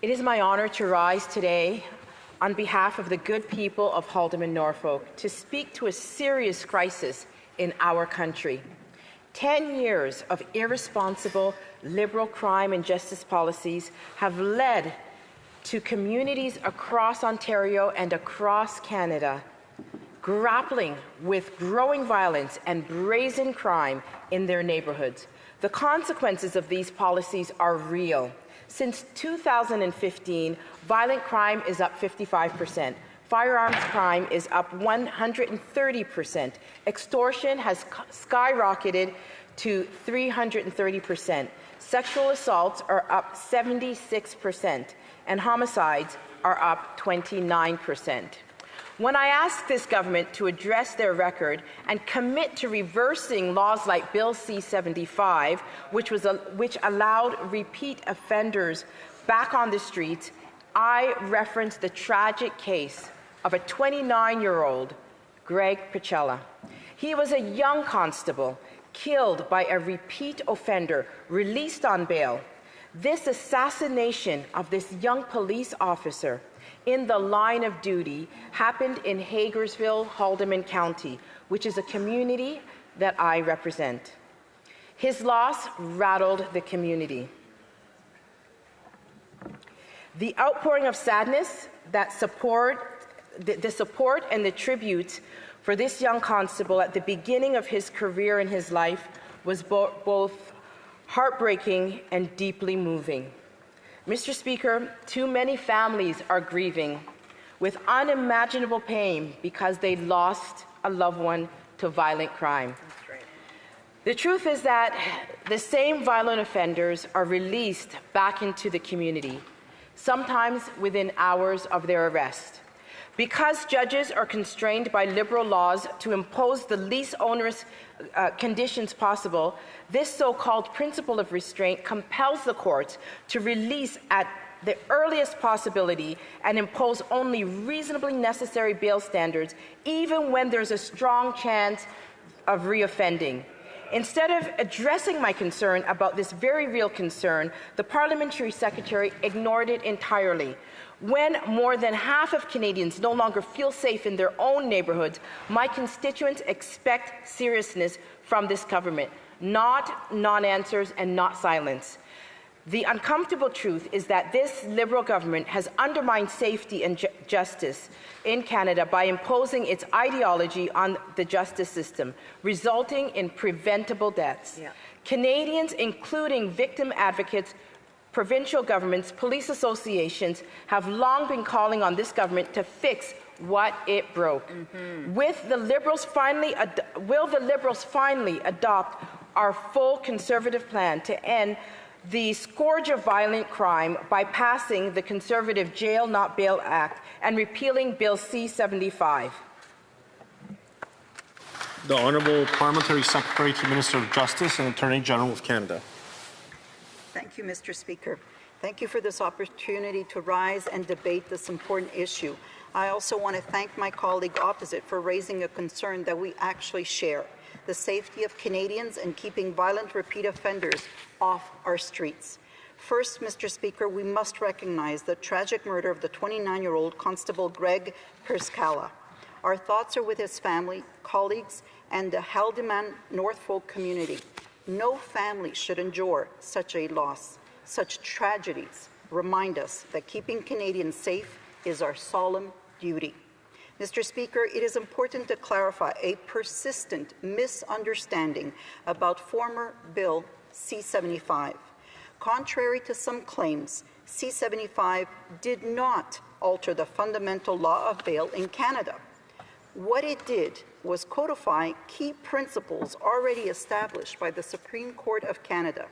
It is my honour to rise today on behalf of the good people of Haldimand, Norfolk, to speak to a serious crisis in our country. 10 years of irresponsible Liberal crime and justice policies have led to communities across Ontario and across Canada grappling with growing violence and brazen crime in their neighbourhoods. The consequences of these policies are real. Since 2015, violent crime is up 55%. Firearms crime is up 130%. Extortion has skyrocketed to 330%. Sexual assaults are up 76%. And homicides are up 29%. When I ask this government to address their record and commit to reversing laws like Bill C-75, which allowed repeat offenders back on the streets, I reference the tragic case of a 29-year-old, Greg Picella. He was a young constable killed by a repeat offender released on bail. This assassination of this young police officer in the line of duty happened in Hagersville, Haldimand County, which is a community that I represent. His loss rattled the community. The outpouring of sadness, the support and the tribute for this young constable at the beginning of his career and his life was both heartbreaking and deeply moving. Mr. Speaker, too many families are grieving with unimaginable pain because they lost a loved one to violent crime. The truth is that the same violent offenders are released back into the community, sometimes within hours of their arrest. Because judges are constrained by Liberal laws to impose the least onerous conditions possible, this so-called principle of restraint compels the courts to release at the earliest possibility and impose only reasonably necessary bail standards, even when there's a strong chance of reoffending. Instead of addressing my concern about this very real concern, the Parliamentary Secretary ignored it entirely. When more than half of Canadians no longer feel safe in their own neighbourhoods, my constituents expect seriousness from this government, not non-answers and not silence. The uncomfortable truth is that this Liberal government has undermined safety and justice in Canada by imposing its ideology on the justice system, resulting in preventable deaths. Yeah. Canadians, including victim advocates, provincial governments, police associations, have long been calling on this government to fix what it broke. Will the Liberals finally adopt our full Conservative plan to end the scourge of violent crime by passing the Conservative Jail Not Bail Act and repealing Bill C-75? The Honourable Parliamentary Secretary to Minister of Justice and Attorney General of Canada. Thank you, Mr. Speaker. Thank you for this opportunity to rise and debate this important issue. I also want to thank my colleague opposite for raising a concern that we actually share: the safety of Canadians and keeping violent repeat offenders off our streets. First, Mr. Speaker, we must recognize the tragic murder of the 29-year-old Constable Greg Picella. Our thoughts are with his family, colleagues, and the Haldimand Norfolk community. No family should endure such a loss. Such tragedies remind us that keeping Canadians safe is our solemn duty. Mr. Speaker, it is important to clarify a persistent misunderstanding about former Bill C-75. Contrary to some claims, C-75 did not alter the fundamental law of bail in Canada. What it did was codify key principles already established by the Supreme Court of Canada.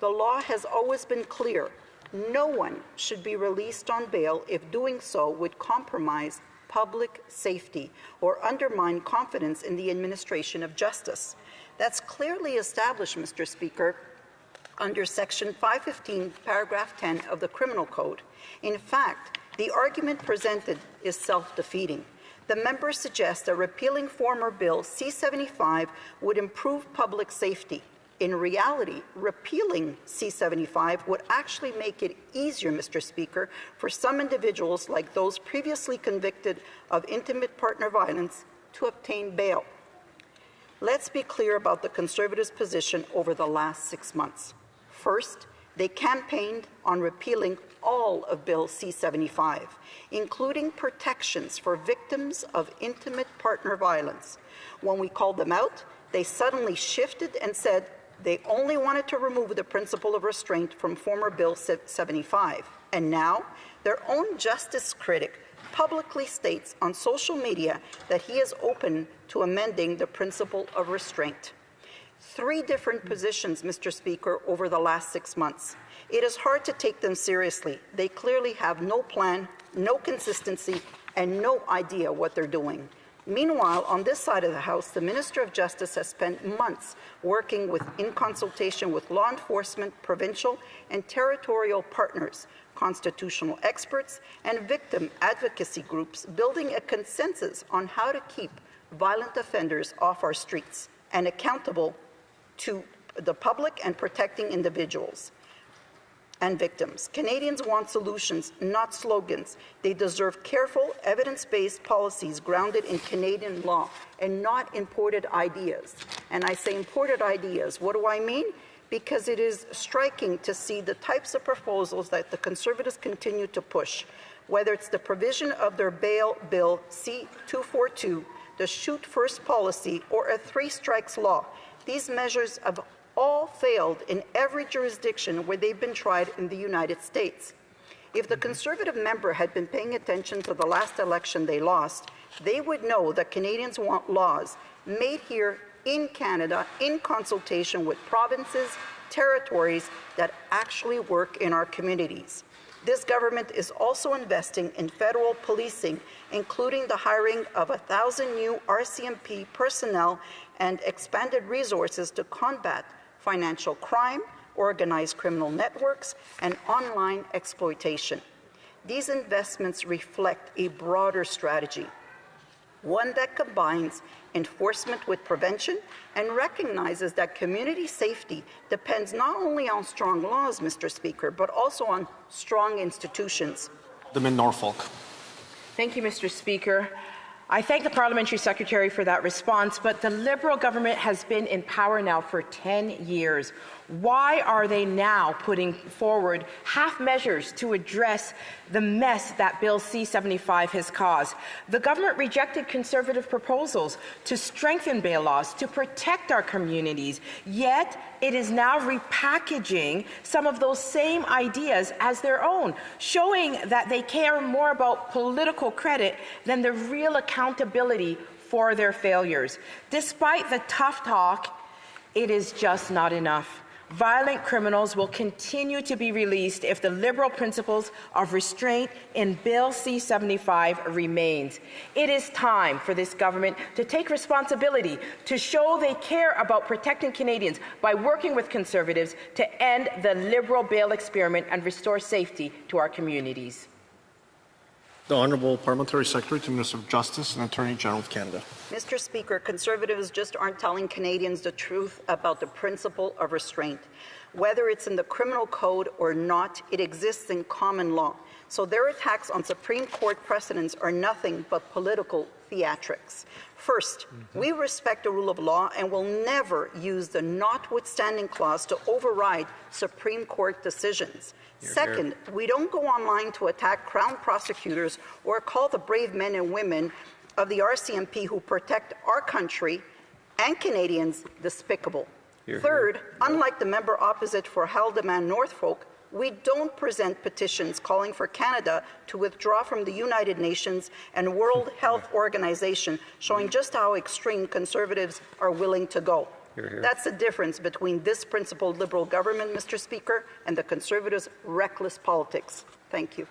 The law has always been clear: no one should be released on bail if doing so would compromise public safety or undermine confidence in the administration of justice. That's clearly established, Mr. Speaker, under Section 515, paragraph 10 of the Criminal Code. In fact, the argument presented is self-defeating. The member suggests that repealing former Bill C-75 would improve public safety. In reality, repealing C-75 would actually make it easier, Mr. Speaker, for some individuals like those previously convicted of intimate partner violence to obtain bail. Let's be clear about the Conservatives' position over the last 6 months. First, they campaigned on repealing all of Bill C-75, including protections for victims of intimate partner violence. When we called them out, they suddenly shifted and said they only wanted to remove the principle of restraint from former Bill 75. And now, their own justice critic publicly states on social media that he is open to amending the principle of restraint. 3 different positions, Mr. Speaker, over the last 6 months. It is hard to take them seriously. They clearly have no plan, no consistency, and no idea what they're doing. Meanwhile, on this side of the House, the Minister of Justice has spent months working in consultation with law enforcement, provincial and territorial partners, constitutional experts, and victim advocacy groups, building a consensus on how to keep violent offenders off our streets and accountable to the public and protecting individuals and victims. Canadians want solutions, not slogans. They deserve careful, evidence-based policies grounded in Canadian law and not imported ideas. And I say imported ideas. What do I mean? Because it is striking to see the types of proposals that the Conservatives continue to push, whether it's the provision of their bail bill C-242, the shoot first policy, or a 3 strikes law. These measures have all failed in every jurisdiction where they've been tried in the United States. If the Conservative member had been paying attention to the last election they lost, they would know that Canadians want laws made here in Canada in consultation with provinces, territories that actually work in our communities. This government is also investing in federal policing, including the hiring of 1,000 new RCMP personnel and expanded resources to combat financial crime, organized criminal networks, and online exploitation. These investments reflect a broader strategy, one that combines enforcement with prevention and recognizes that community safety depends not only on strong laws, Mr. Speaker, but also on strong institutions. Norfolk. Thank you, Mr. Speaker. I thank the Parliamentary Secretary for that response, but the Liberal government has been in power now for 10 years. Why are they now putting forward half measures to address the mess that Bill C-75 has caused? The government rejected Conservative proposals to strengthen bail laws to protect our communities, yet it is now repackaging some of those same ideas as their own, showing that they care more about political credit than the real accountability for their failures. Despite the tough talk, it is just not enough. Violent criminals will continue to be released if the Liberal principles of restraint in Bill C-75 remains. It is time for this government to take responsibility, to show they care about protecting Canadians by working with Conservatives to end the Liberal bail experiment and restore safety to our communities. The Honourable Parliamentary Secretary to Minister of Justice and Attorney General of Canada. Mr. Speaker, Conservatives just aren't telling Canadians the truth about the principle of restraint. Whether it's in the criminal code or not, it exists in common law. So their attacks on Supreme Court precedents are nothing but political theatrics. First, we respect the rule of law and will never use the notwithstanding clause to override Supreme Court decisions. Second, we don't go online to attack Crown prosecutors or call the brave men and women of the RCMP who protect our country and Canadians despicable. Third, unlike the member opposite for Haldimand Norfolk, we don't present petitions calling for Canada to withdraw from the United Nations and World Health Organization, showing just how extreme Conservatives are willing to go. That's the difference between this principled Liberal government, Mr. Speaker, and the Conservatives' reckless politics. Thank you.